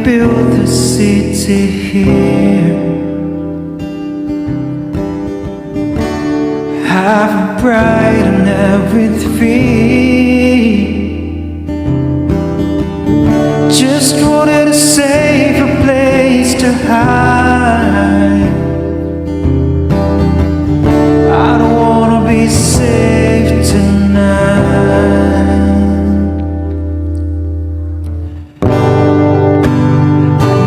built the city here, have a bride and everything. Just wanted a safer place to hide. I don't wanna be safe tonight.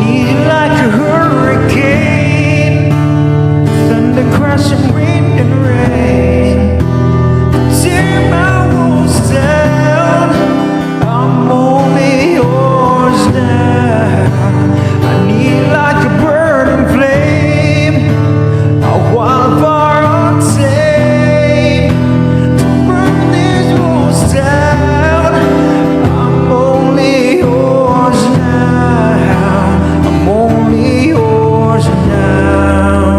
Need you like a hurricane, thunder crashing, wind and rain. Tear my walls down, I'm only yours now. I need like a burning flame, a wildfire untamed, to burn these walls down. I'm only yours now, I'm only yours now.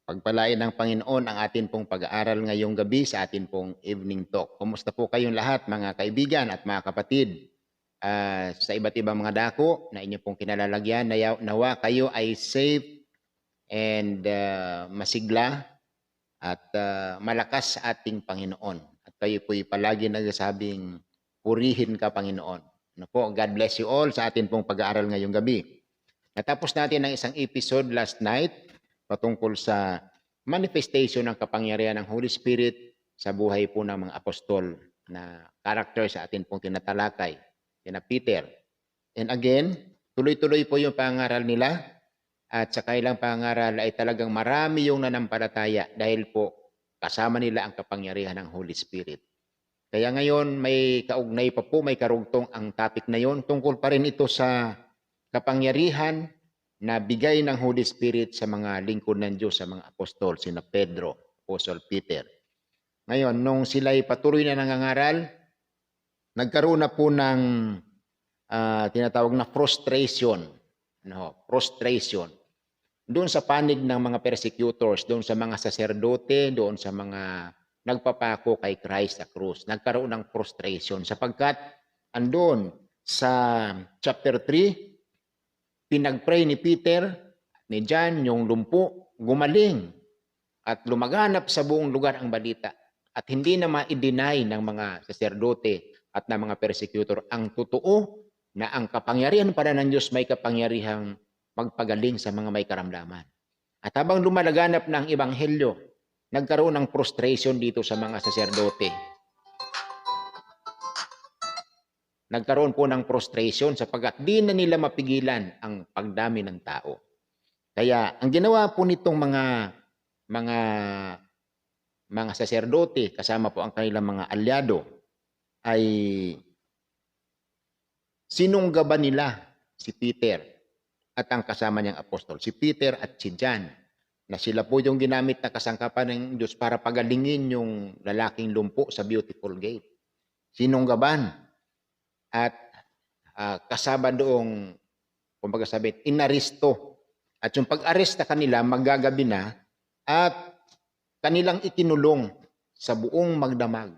Pagpalain ng Panginoon ang atin pong pag-aaral ngayong gabi sa atin pong evening talk. Kumusta po kayong lahat mga kaibigan at mga kapatid sa iba't ibang mga dako na inyo pong kinalalagyan? Nawa kayo ay safe and masigla at malakas sa ating Panginoon. At kayo po'y palagi nagsasabing, purihin ka Panginoon. Ano po, God bless you all sa atin pong pag-aaral ngayong gabi. Natapos natin ang isang episode last night patungkol sa manifestation ng kapangyarihan ng Holy Spirit sa buhay po ng mga apostol na character sa atin pong tinatalakay, kina Peter. And again, tuloy-tuloy po yung pangaral nila at sa kailang pangaral ay talagang marami yung nanampalataya dahil po kasama nila ang kapangyarihan ng Holy Spirit. Kaya ngayon may kaugnay pa po, may karugtong ang topic na yon. Tungkol pa rin ito sa kapangyarihan na bigay ng Holy Spirit sa mga lingkod ng Diyos, sa mga apostol, sina Pedro, Apostle Peter. Ngayon, nung sila'y patuloy na nangangaral, nagkaroon na po ng tinatawag na frustration. Frustration. Doon sa panig ng mga persecutors, doon sa mga saserdote, doon sa mga nagpapako kay Christ sa krus. Nagkaroon ng frustration sapagkat andun sa chapter 3, pinag-pray ni Peter, ni John, yung lumpo, gumaling at lumaganap sa buong lugar ang balita. At hindi na ma-deny ng mga saserdote at ng mga persecutor ang totoo na ang kapangyarihan para ng Diyos may kapangyarihang magpagaling sa mga may karamdaman. At habang lumalaganap ng ebanghelyo, nagkaroon ng frustration dito sa mga saserdote. Nagkaroon po ng frustration sapagkat di na nila mapigilan ang pagdami ng tao. Kaya ang ginawa po nitong mga saserdote kasama po ang kanilang mga alyado ay sinunggaban nila si Peter at ang kasama niyang apostol, si Peter at si John, na sila po yung ginamit na kasangkapan ng Diyos para pagalingin yung lalaking lumpo sa Beautiful Gate. Sinunggaban. At kasama doong, kumbaga sabi, inaresto. At yung pag-aresta kanila, magagabi na, at kanilang ikinulong sa buong magdamag.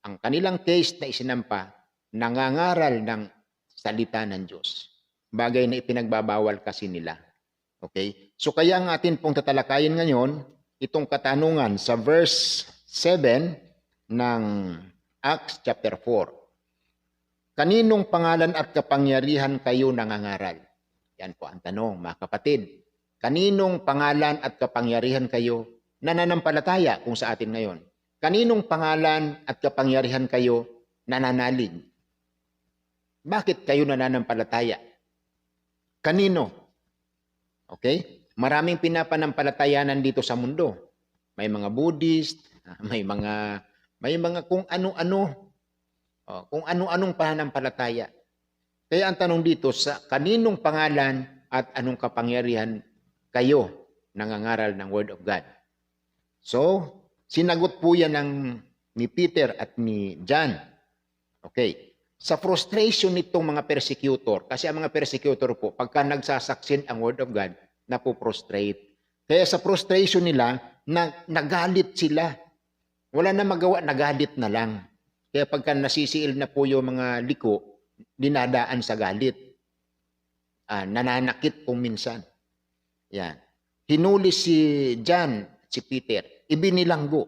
Ang kanilang case na isinampa, nangangaral ng salita ng Diyos. Bagay na ipinagbabawal kasi nila. Okay? So kaya ang atin pong tatalakayin ngayon, itong katanungan sa verse 7 ng Acts chapter 4. Kaninong pangalan at kapangyarihan kayo nangangaral? Yan po ang tanong, mga kapatid. Kaninong pangalan at kapangyarihan kayo nananampalataya kung sa atin ngayon? Kaninong pangalan at kapangyarihan kayo nananalig? Bakit kayo nananampalataya? Kanino? Okay? Maraming pinapanampalatayanan dito sa mundo. May mga Buddhist, may mga kung ano-ano. Kung ano-anong pananampalataya. Kaya ang tanong dito, sa kaninong pangalan at anong kapangyarihan kayo nangangaral ng Word of God? So, sinagot po yan ni Peter at ni John. Okay. Sa frustration nitong mga persecutor, kasi ang mga persecutor po, pagka nagsasaksin ang Word of God, napoprostrate. Kaya sa frustration nila, nagalit sila. Wala na magawa, nagalit na lang. Kaya pagka nasisiil na po yung mga liko, dinadaan sa galit. Nananakit kung minsan. Yan. Hinuli si John, si Peter, ibinilanggo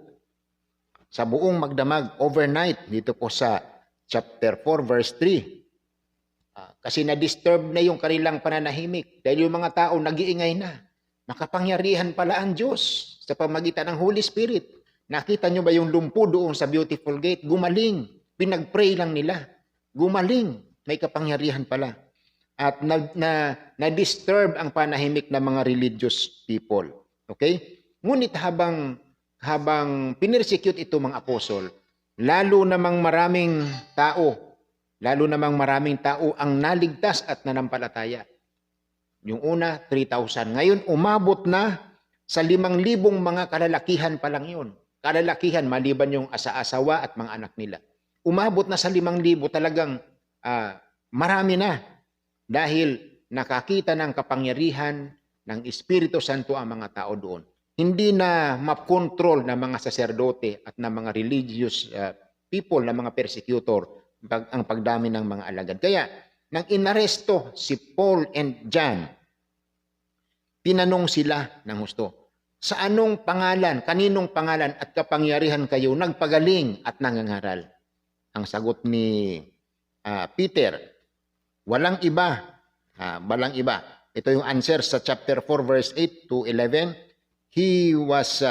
sa buong magdamag overnight dito po sa chapter 4 verse 3. Kasi na-disturb na yung kanilang pananahimik dahil yung mga tao nag-iingay na. Makapangyarihan pala ang Diyos sa pamagitan ng Holy Spirit. Nakita nyo ba yung lumpo doon sa Beautiful Gate? Gumaling. Pinag-pray lang nila. Gumaling. May kapangyarihan pala. At na-disturb ang panahimik ng mga religious people. Okay? Ngunit habang pinirsecute ito mga apostol, lalo namang maraming tao ang naligtas at nanampalataya. Yung una, 3,000. Ngayon, umabot na sa 5,000 mga kalalakihan pa lang yun. Kalalakihan, maliban yung asa-asawa at mga anak nila. Umabot na sa 5,000, talagang marami na. Dahil nakakita ng kapangyarihan ng Espiritu Santo ang mga tao doon. Hindi na makontrol ng mga saserdote at ng mga religious people, ng mga persecutor, ang pagdami ng mga alagad. Kaya, nang inaresto si Paul and John, tinanong sila ng husto, sa anong pangalan, kaninong pangalan at kapangyarihan kayo nagpagaling at nangangaral? Ang sagot ni Peter, walang iba. Ito yung answer sa chapter 4 verse 8 to 11. He was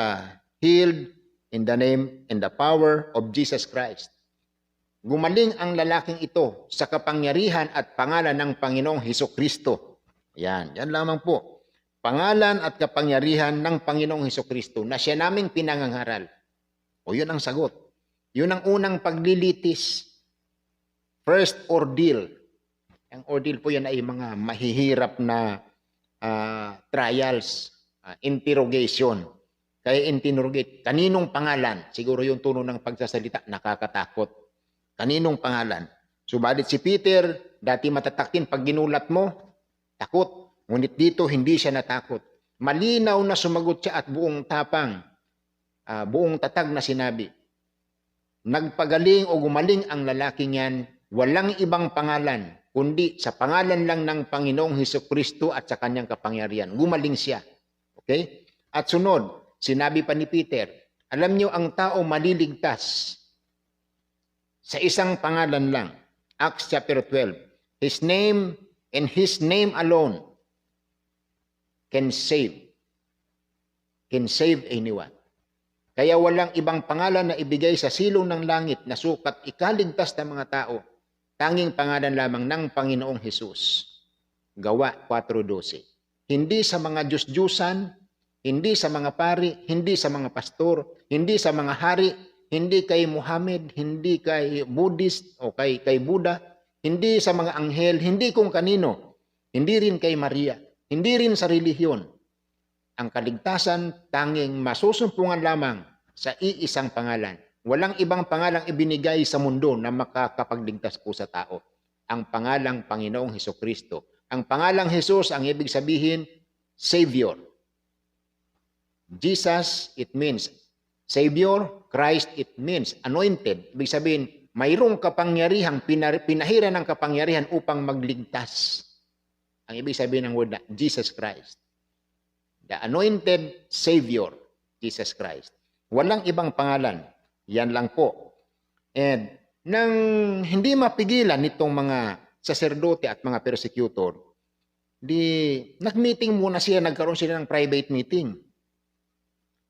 healed in the name and the power of Jesus Christ. Gumaling ang lalaking ito sa kapangyarihan at pangalan ng Panginoong Hesukristo. Yan lamang po. Pangalan at kapangyarihan ng Panginoong Hesukristo na siya naming pinangangaral. O yun ang sagot. Yun ang unang paglilitis. First ordeal. Ang ordeal po yan ay mga mahihirap na trials, interrogation. Kaya interrogate, kaninong pangalan? Siguro yung tono ng pagsasalita, nakakatakot. Kaninong pangalan? Subalit si Peter, dati matatakin pag ginulat mo, takot. Ngunit dito, hindi siya natakot. Malinaw na sumagot siya at buong tapang, buong tatag na sinabi, nagpagaling o gumaling ang lalaking yan, walang ibang pangalan, kundi sa pangalan lang ng Panginoong Hesukristo at sa kanyang kapangyarihan. Gumaling siya. Okay? At sunod, sinabi pa ni Peter, alam niyo ang tao maliligtas sa isang pangalan lang. Acts chapter 12. His name and His name alone can save. Can save anyone. Kaya walang ibang pangalan na ibigay sa silong ng langit na sukat ikaligtas ng mga tao. Tanging pangalan lamang ng Panginoong Hesus. Gawa 4:12. Hindi sa mga Diyos-Diyusan, hindi sa mga pari, hindi sa mga pastor, hindi sa mga hari, hindi kay Muhammad, hindi kay Buddhist o kay Buddha, hindi sa mga anghel, hindi kung kanino, hindi rin kay Maria, hindi rin sa relihiyon. Ang kaligtasan tanging masusumpungan lamang sa iisang pangalan. Walang ibang pangalang ibinigay sa mundo na makakapagligtas po sa tao. Ang pangalang Panginoong Hesukristo. Ang pangalang Jesus, ang ibig sabihin, Savior. Jesus, it means Savior. Christ, it means anointed. Ibig sabihin, mayroong kapangyarihang pinahira ng kapangyarihan upang magligtas. Ang ibig sabihin ng word na Jesus Christ. The anointed Savior, Jesus Christ. Walang ibang pangalan. Yan lang po. And nang hindi mapigilan nitong mga saserdote at mga persecutor, nag-meeting muna siya, nagkaroon sila ng private meeting.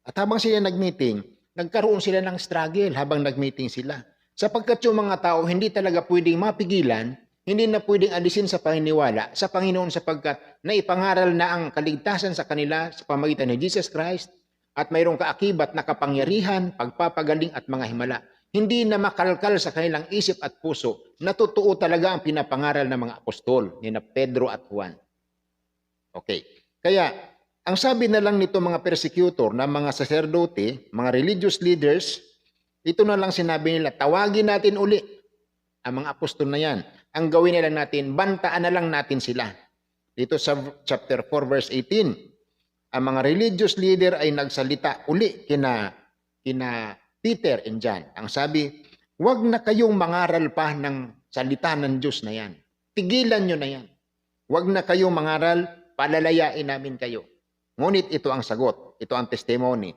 At habang sila nag-meeting, nagkaroon sila ng struggle habang nag-meeting sila. Sapagkat yung mga tao hindi talaga pwedeng mapigilan, hindi na pwedeng alisin sa paniniwala sa Panginoon sapagkat naipangaral na ang kaligtasan sa kanila sa pamagitan ni Jesus Christ at mayroong kaakibat na kapangyarihan, pagpapagaling at mga himala. Hindi na makalkal sa kanilang isip at puso na totoo talaga ang pinapangaral ng mga apostol ni Pedro at Juan. Okay. Kaya, ang sabi na lang nito mga persecutor na mga saserdote, mga religious leaders, ito na lang sinabi nila, tawagin natin uli ang mga apostol na yan. Ang gawin na lang natin, bantaan na lang natin sila. Dito sa chapter 4 verse 18, ang mga religious leader ay nagsalita uli kina Peter and John. Ang sabi, Huwag na kayong mangaral pa ng salita ng Diyos na yan. Tigilan nyo na yan. Huwag na kayong mangaral, palalayain namin kayo. Ngunit ito ang sagot, ito ang testimony.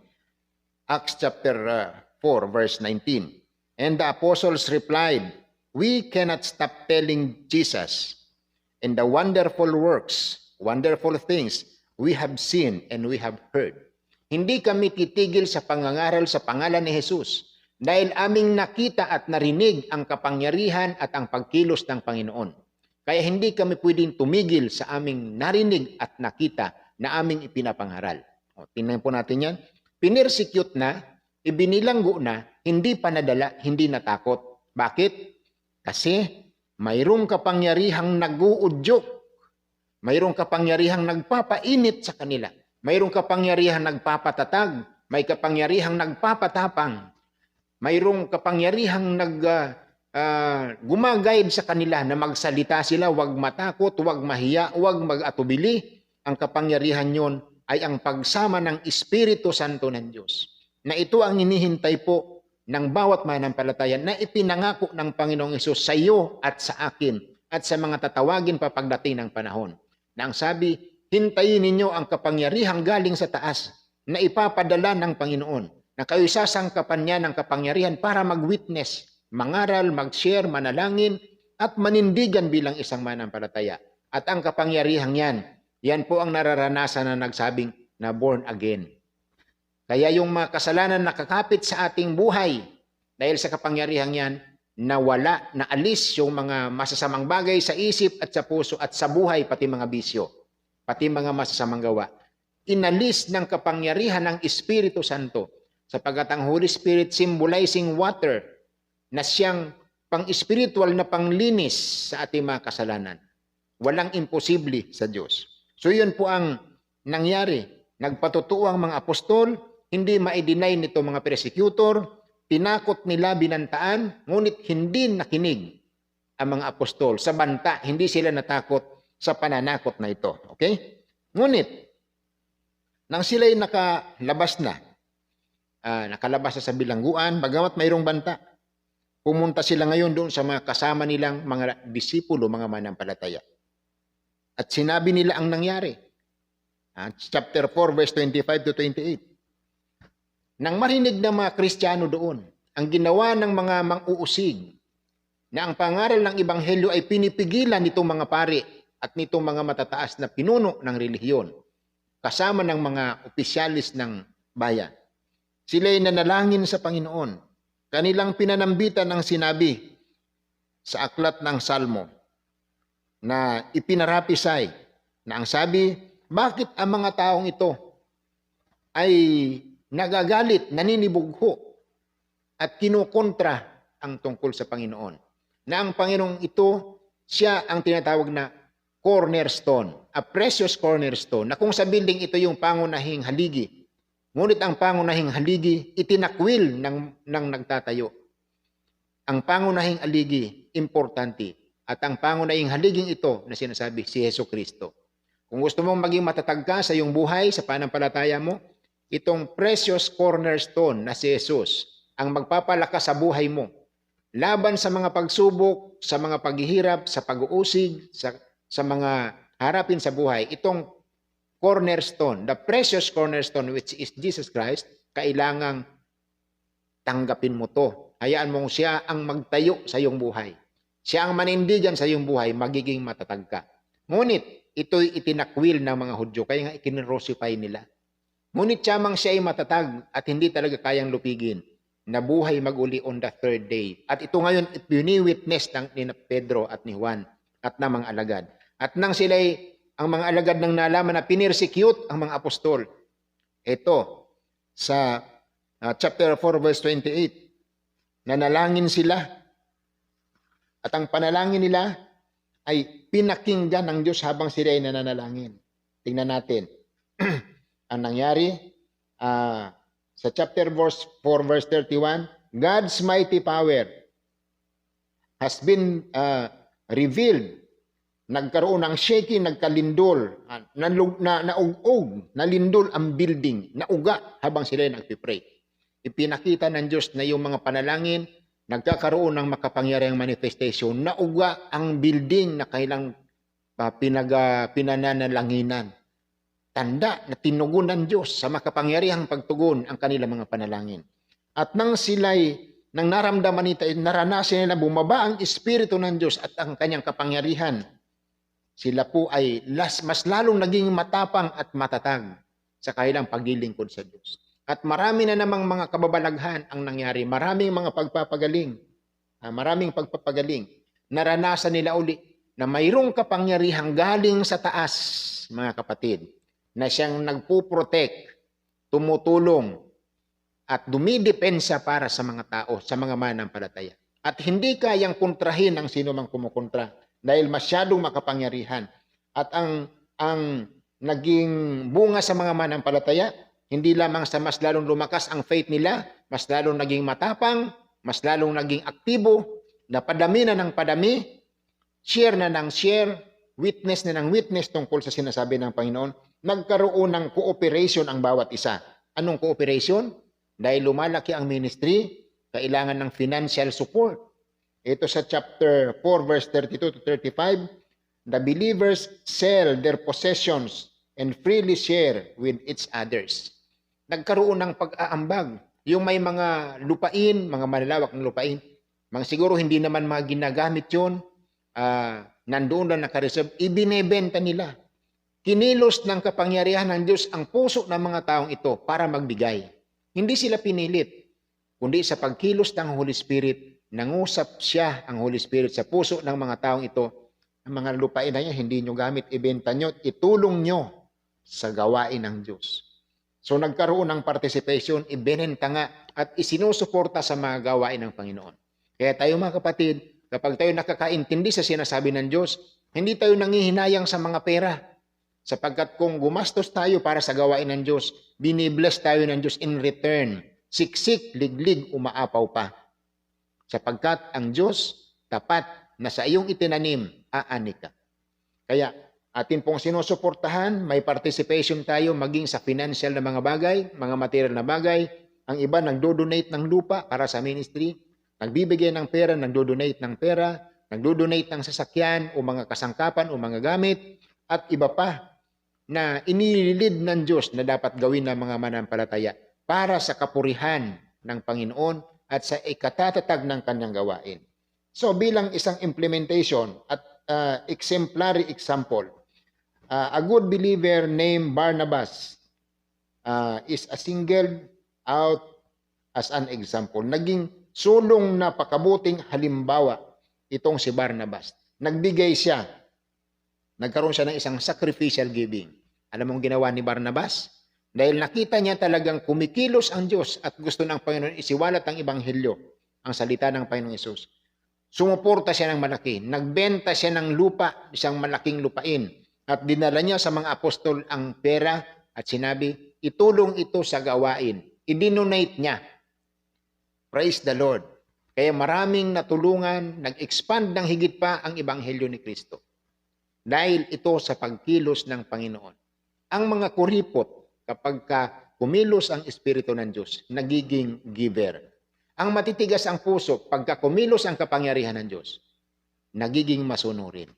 Acts chapter 4 verse 19. And the apostles replied, "We cannot stop telling Jesus and the wonderful works, wonderful things we have seen and we have heard." Hindi kami titigil sa pangangaral sa pangalan ni Jesus dahil aming nakita at narinig ang kapangyarihan at ang pagkilos ng Panginoon. Kaya hindi kami pwedeng tumigil sa aming narinig at nakita na aming ipinapangaral. Tingnan po natin yan. Pinersecute na, ibinilanggo na, hindi panadala, hindi natakot. Bakit? Kasi mayroong kapangyarihang nag-uudyok. Mayroong kapangyarihang nagpapainit sa kanila. Mayroong kapangyarihang nagpapatatag. May kapangyarihang nagpapatapang. Mayroong kapangyarihang gumagayad sa kanila na magsalita sila, huwag matakot, huwag mahiya, huwag mag-atubili. Ang kapangyarihan yon ay ang pagsama ng Espiritu Santo ng Diyos. Na ito ang hinihintay po ng bawat mananampalataya na ipinangako ng Panginoong Hesus sa iyo at sa akin at sa mga tatawagin pa pagdating ng panahon. Na ang sabi, hintayin ninyo ang kapangyarihang galing sa taas na ipapadala ng Panginoon. Na kayo sasangkapan niya ng kapangyarihan para mag-witness, mangaral, mag-share, manalangin at manindigan bilang isang mananampalataya. At ang kapangyarihang yan po ang nararanasan na nagsabing na born again. Kaya yung mga kasalanan nakakapit sa ating buhay dahil sa kapangyarihang yan, nawala, naalis yung mga masasamang bagay sa isip at sa puso at sa buhay, pati mga bisyo, pati mga masasamang gawa. Inalis ng kapangyarihan ng Espiritu Santo sapagkat ang Holy Spirit symbolizing water na siyang pang-spiritual na panglinis sa ating mga kasalanan. Walang imposible sa Diyos. So yun po ang nangyari. Nagpatotoo ang mga apostol, hindi ma-deny nito mga persecutor, tinakot nila, binantaan, ngunit hindi nakinig ang mga apostol. Sa banta, hindi sila natakot sa pananakot na ito. Okay? Ngunit, nang sila'y nakalabas na sa bilangguan, bagamat mayroong banta, pumunta sila ngayon doon sa mga kasama nilang mga disipulo, mga manampalataya. At sinabi nila ang nangyari. Chapter 4, verse 25 to 28. Nang marinig ng mga Kristiyano doon, ang ginawa ng mga mang-uusig na ang pangaral ng Ebanghelyo ay pinipigilan nitong mga pari at nitong mga matataas na pinuno ng relihiyon, kasama ng mga opisyalis ng bayan. Sila'y nanalangin sa Panginoon. Kanilang pinanambitan ang sinabi sa aklat ng Salmo na ipinarapisay na ang sabi, bakit ang mga taong ito ay nagagalit, naninibugho at kinukontra ang tungkol sa Panginoon. Na ang Panginoong ito, siya ang tinatawag na cornerstone, a precious cornerstone, na kung sa building ito yung pangunahing haligi. Ngunit ang pangunahing haligi, itinakwil ng nagtatayo. Ang pangunahing haligi, importante. At ang pangunahing haliging ito na sinasabi, si Jesucristo. Kung gusto mong maging matatag ka sa iyong buhay, sa pananampalataya mo, itong precious cornerstone na si Jesus ang magpapalakas sa buhay mo. Laban sa mga pagsubok, sa mga paghihirap, sa pag-uusig, sa mga harapin sa buhay, itong cornerstone, the precious cornerstone which is Jesus Christ, kailangang tanggapin mo to. Hayaan mong siya ang magtayo sa iyong buhay. Siya ang manindigan sa iyong buhay, magiging matatag ka. Ngunit, ito'y itinakwil ng mga Hudyo, kaya nga ikinrosify nila. Ngunit siyamang siya ay matatag at hindi talaga kayang lupigin, na buhay maguli on the third day. At ito ngayon, ipini-witness ni Pedro at ni Juan at ng mga alagad. At nang sila'y, ang mga alagad nang nalaman na pinersecute ang mga apostol, ito, sa chapter 4 verse 28, nanalangin sila. At ang panalangin nila ay pinakinggan ng Diyos habang sila ay nananalangin. Tingnan natin. Ang nangyari sa chapter 4 verse 31, God's mighty power has been revealed. Nagkaroon ng shaking, nagkalindol, naug-ug, nalindol ang building, nauga habang sila ay nagpipray. Ipinakita ng Diyos na yung mga panalangin nagkakaroon ng makapangyarihang manifestation na uga ang building na kailang pinananalanginan. Tanda na tinugon ng Diyos sa makapangyarihang pagtugon ang kanilang mga panalangin. At nang naramdaman nito, naranasan nila bumaba ang Espiritu ng Diyos at ang kanyang kapangyarihan, sila po ay mas lalong naging matapang at matatag sa kanilang paglilingkod sa Diyos. At marami na namang mga kababalaghan ang nangyari. Maraming pagpapagaling. Naranasan nila uli na mayroong kapangyarihang galing sa taas, mga kapatid, na siyang nagpuprotect, tumutulong, at dumidepensa para sa mga tao, sa mga manampalataya. At hindi kayang kontrahin ang sino mang kumukontra dahil masyadong makapangyarihan. At ang naging bunga sa mga manampalataya, hindi lamang sa mas lalong lumakas ang faith nila, mas lalong naging matapang, mas lalong naging aktibo, napadami na ng padami, share na ng share, witness na ng witness tungkol sa sinasabi ng Panginoon, nagkaroon ng cooperation ang bawat isa. Anong cooperation? Dahil lumalaki ang ministry, kailangan ng financial support. Ito sa chapter 4 verse 32 to 35, the believers sell their possessions and freely share with each others. Nagkaroon ng pag-aambag. Yung may mga lupain, mga malalawak na lupain, siguro hindi naman mga ginagamit yun, nandoon lang nakareserve, ibinebenta nila. Kinilos ng kapangyarihan ng Diyos ang puso ng mga taong ito para magbigay. Hindi sila pinilit, kundi sa pagkilos ng Holy Spirit, nangusap siya ang Holy Spirit sa puso ng mga taong ito. Ang mga lupain na yan, hindi nyo gamit, ibenta nyo, itulong nyo sa gawain ng Diyos. So nagkaroon ng participation, ibinenta nga at isinusuporta sa mga gawain ng Panginoon. Kaya tayo mga kapatid, kapag tayo nakakaintindi sa sinasabi ng Diyos, hindi tayo nangihinayang sa mga pera. Sapagkat kung gumastos tayo para sa gawain ng Diyos, binibless tayo ng Diyos in return. Siksik, liglig, umaapaw pa. Sapagkat ang Diyos, tapat na sa iyong itinanim, aani ka. Kaya atin pong sinusuportahan, may participation tayo maging sa financial na mga bagay, mga material na bagay. Ang iba nagdo-donate ng lupa para sa ministry, nagbibigay ng pera, nagdo-donate ng pera, nagdo-donate ng sasakyan o mga kasangkapan o mga gamit, at iba pa na inililid ng Diyos na dapat gawin ng mga manampalataya para sa kapurihan ng Panginoon at sa ikatatatag ng kanyang gawain. So bilang isang implementation at exemplary example, a good believer named Barnabas is a singled out as an example. Naging sulong na pakabuting halimbawa itong si Barnabas. Nagbigay siya. Nagkaroon siya ng isang sacrificial giving. Alam mong ginawa ni Barnabas? Dahil nakita niya talagang kumikilos ang Diyos at gusto ng Panginoon isiwalat ang Ebanghelyo, ang salita ng Panginoong Hesus. Sumuporta siya ng malaki. Nagbenta siya ng lupa, isang malaking lupain. At dinala niya sa mga apostol ang pera at sinabi, itulong ito sa gawain. I-donate niya. Praise the Lord. Kaya maraming natulungan, nag-expand ng higit pa ang Ebanghelyo ni Kristo. Dahil ito sa pagkilos ng Panginoon. Ang mga kuripot, kapag kumilos ang Espiritu ng Diyos, nagiging giver. Ang matitigas ang puso, pagka kumilos ang kapangyarihan ng Diyos, nagiging masunurin.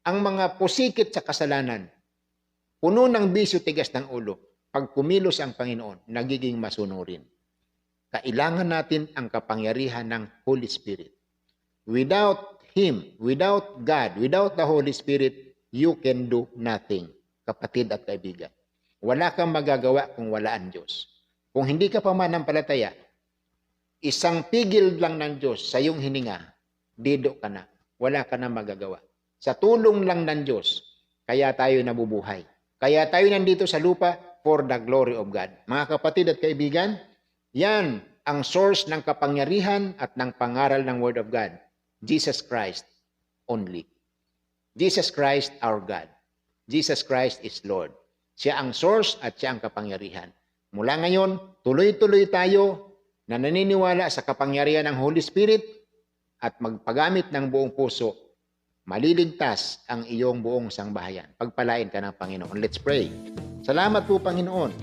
Ang mga pusikit sa kasalanan, puno ng bisyo, tigas ng ulo, pag kumilos ang Panginoon, nagiging masunurin. Kailangan natin ang kapangyarihan ng Holy Spirit. Without Him, without God, without the Holy Spirit, you can do nothing, kapatid at kaibigan. Wala kang magagawa kung wala ang Diyos. Kung hindi ka pa manampalataya, isang pigil lang ng Diyos sa iyong hininga, dido ka na. Wala ka na magagawa. Sa tulong lang ng Diyos, kaya tayo nabubuhay. Kaya tayo nandito sa lupa for the glory of God. Mga kapatid at kaibigan, yan ang source ng kapangyarihan at ng pangaral ng Word of God. Jesus Christ only. Jesus Christ our God. Jesus Christ is Lord. Siya ang source at siya ang kapangyarihan. Mula ngayon, tuloy-tuloy tayo na naniniwala sa kapangyarihan ng Holy Spirit at magpagamit ng buong puso, maliligtas ang iyong buong sangbahayan. Pagpalain ka ng Panginoon. Let's pray. Salamat po, Panginoon.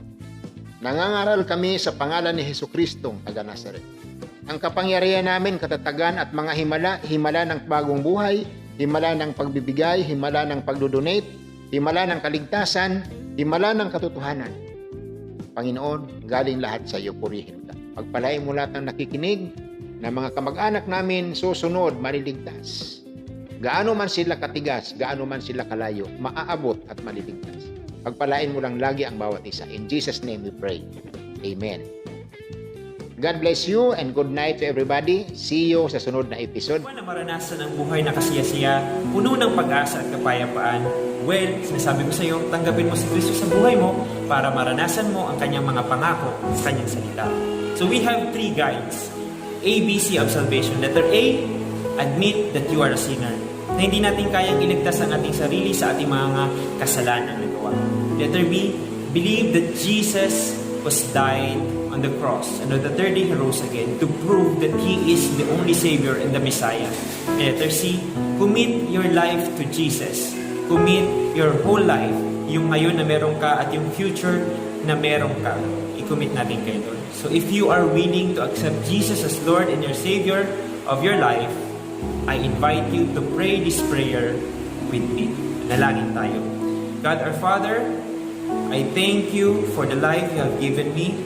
Nangangaral kami sa pangalan ni Jesucristo, taga Nazaret. ang kapangyarihan namin, katatagan at mga himala ng bagong buhay, himala ng pagbibigay, himala ng pagdodonate, himala ng kaligtasan, himala ng katotohanan. Panginoon, galing lahat sa iyo, purihin ka. Pagpalain mo lahat ng nakikinig, na mga kamag-anak namin susunod, maliligtas. Gaano man sila katigas, gaano man sila kalayo, maaabot at maliligtas. Pagpalain mo lang lagi ang bawat isa. In Jesus' name we pray. Amen. God bless you and good night to everybody. See you sa sunod na episode. Na maranasan ang buhay na kasiyasiya, puno ng pag-asa at kapayapaan. Well, sinasabi ko sa iyo, tanggapin mo si Kristo sa buhay mo para maranasan mo ang kanyang mga pangako sa kanyang salita. So we have 3 guides. ABC of salvation. Letter A, admit that you are a sinner. Na hindi natin kayang iligtas ang ating sarili sa ating mga kasalanan na gawa. Letter B, believe that Jesus was died on the cross, and on the 3rd day He rose again to prove that He is the only Savior and the Messiah. Letter C, commit your life to Jesus. Commit your whole life, yung ngayon na meron ka at yung future na meron ka. I-commit natin kay Lord. So if you are willing to accept Jesus as Lord and your Savior of your life, I invite you to pray this prayer with me. Nalangin tayo. God our Father, I thank you for the life you have given me.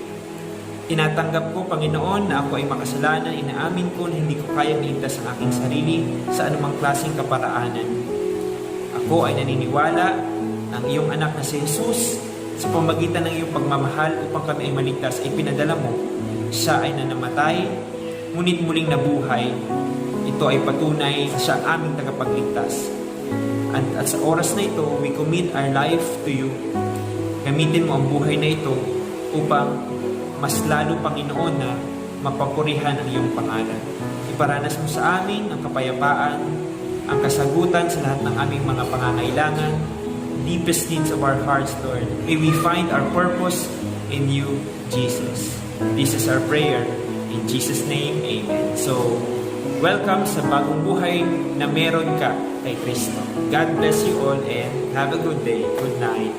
Tinatanggap ko, Panginoon, na ako ay makasalanan. Inaamin ko na hindi ko kayang iligtas ang aking sarili sa anumang klaseng kaparaanan. Ako ay naniniwala ng iyong anak na si Jesus sa pamagitan ng iyong pagmamahal upang kami ay maligtas ay pinadala mo. Siya ay nanamatay, ngunit muling nabuhay. Ito ay patunay na siya ang aming tagapagligtas. At sa oras na ito, we commit our life to you. Gamitin mo ang buhay na ito upang mas lalo, Panginoon, na mapapurihan ang iyong pangalan. Iparanas mo sa amin ang kapayapaan, ang kasagutan sa lahat ng aming mga pangangailangan, deepest needs of our hearts, Lord. May we find our purpose in you, Jesus. This is our prayer. In Jesus' name, Amen. So, welcome sa bagong buhay na meron ka kay Kristo. God bless you all and have a good day. Good night.